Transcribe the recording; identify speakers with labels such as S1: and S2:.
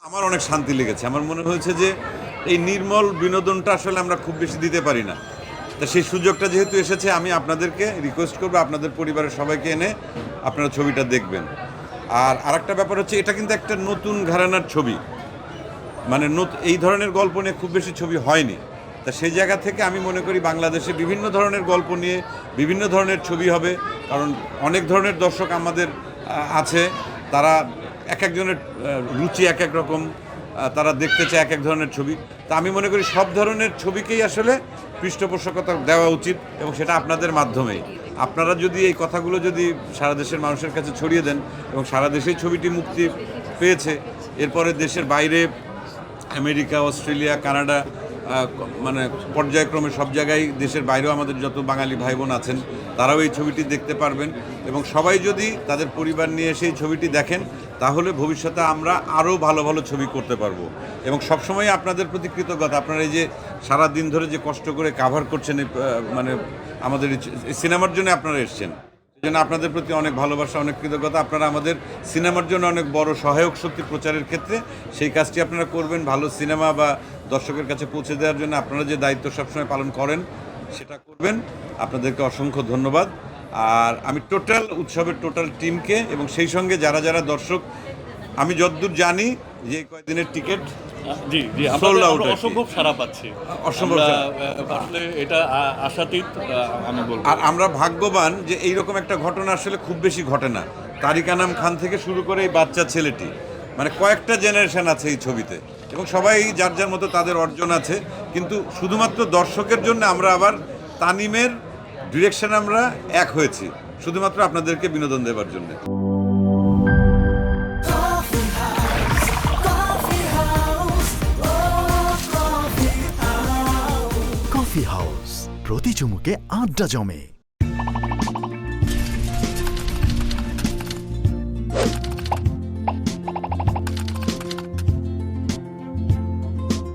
S1: আমার অনেক শান্তি লেগেছে। আমার মনে হয়েছে যে এই নির্মল বিনোদনটা আসলে আমরা খুব বেশি দিতে পারি না। তা সেই সুযোগটা যেহেতু এসেছে, আমি আপনাদেরকে রিকোয়েস্ট করবো আপনাদের পরিবারের সবাইকে এনে আপনারা ছবিটা দেখবেন। আর আরেকটা ব্যাপার হচ্ছে, এটা কিন্তু একটা নতুন ঘরানার ছবি, মানে এই ধরনের গল্প নিয়ে খুব বেশি ছবি হয়নি। তা সেই জায়গা থেকে আমি মনে করি বাংলাদেশে বিভিন্ন ধরনের গল্প নিয়ে বিভিন্ন ধরনের ছবি হবে, কারণ অনেক ধরনের দর্শক আমাদের আছে। তারা এক একজনের রুচি এক এক রকম, তারা দেখতে চায় এক এক ধরনের ছবি। তা আমি মনে করি সব ধরনের ছবিকেই আসলে পৃষ্ঠপোষকতা দেওয়া উচিত, এবং সেটা আপনাদের মাধ্যমেই। আপনারা যদি এই কথাগুলো যদি সারা দেশের মানুষের কাছে ছড়িয়ে দেন, এবং সারা দেশেই ছবিটি মুক্তি পেয়েছে, এরপরে দেশের বাইরে আমেরিকা, অস্ট্রেলিয়া, কানাডা, মানে পর্যায়ক্রমে সব জায়গায়, দেশের বাইরেও আমাদের যত বাঙালি ভাই বোন আছেন তারাও এই ছবিটি দেখতে পারবেন। এবং সবাই যদি তাদের পরিবার নিয়ে এসে এই ছবিটি দেখেন, তাহলে ভবিষ্যতে আমরা আরও ভালো ভালো ছবি করতে পারবো। এবং সবসময় আপনাদের প্রতি কৃতজ্ঞতা, আপনারা এই যে সারা দিন ধরে যে কষ্ট করে কাভার করছেন, মানে আমাদের এই সিনেমার জন্য আপনারা এসছেন, এই জন্য আপনাদের প্রতি অনেক ভালোবাসা, অনেক কৃতজ্ঞতা। আপনারা আমাদের সিনেমার জন্য অনেক বড় সহায়ক শক্তি প্রচারের ক্ষেত্রে। সেই কাজটি আপনারা করবেন, ভালো সিনেমা বা দর্শকের কাছে পৌঁছে দেওয়ার জন্য আপনারা যে দায়িত্ব সবসময় পালন করেন সেটা করবেন। আপনাদেরকে অসংখ্য ধন্যবাদ। আর আমি টোটাল উৎসবের টোটাল টিমকে, এবং সেই সঙ্গে যারা যারা দর্শক, আমি যতদূর জানি যে এই কয়েকদিনের টিকিট
S2: জি জি,
S1: sold out
S2: আমরা
S1: আর কি।
S2: অসম্ভব সারা পাচ্ছি।
S1: অসম্ভব
S2: আমরা,
S1: সাড়া।
S2: আসলে এটা আশাতীত, আমি বলবো।
S1: আর আমরা ভাগ্যবান যে এইরকম একটা ঘটনা আসলে খুব বেশি ঘটে না। তারিক আনাম খান থেকে শুরু করে এই বাচ্চা ছেলেটি, মানে কয়েকটা জেনারেশন আছে এই ছবিতে, এবং সবাই যার যার মতো তাদের অর্জন আছে। কিন্তু শুধুমাত্র দর্শকের জন্য আমরা আবার তানিমের ডিরেকশন আমরা এক হয়েছি, শুধুমাত্র আপনাদেরকে বিনোদন দেওয়ার জন্য।
S3: কফি হাউস, প্রতি চুমুকে আড্ডা জমে।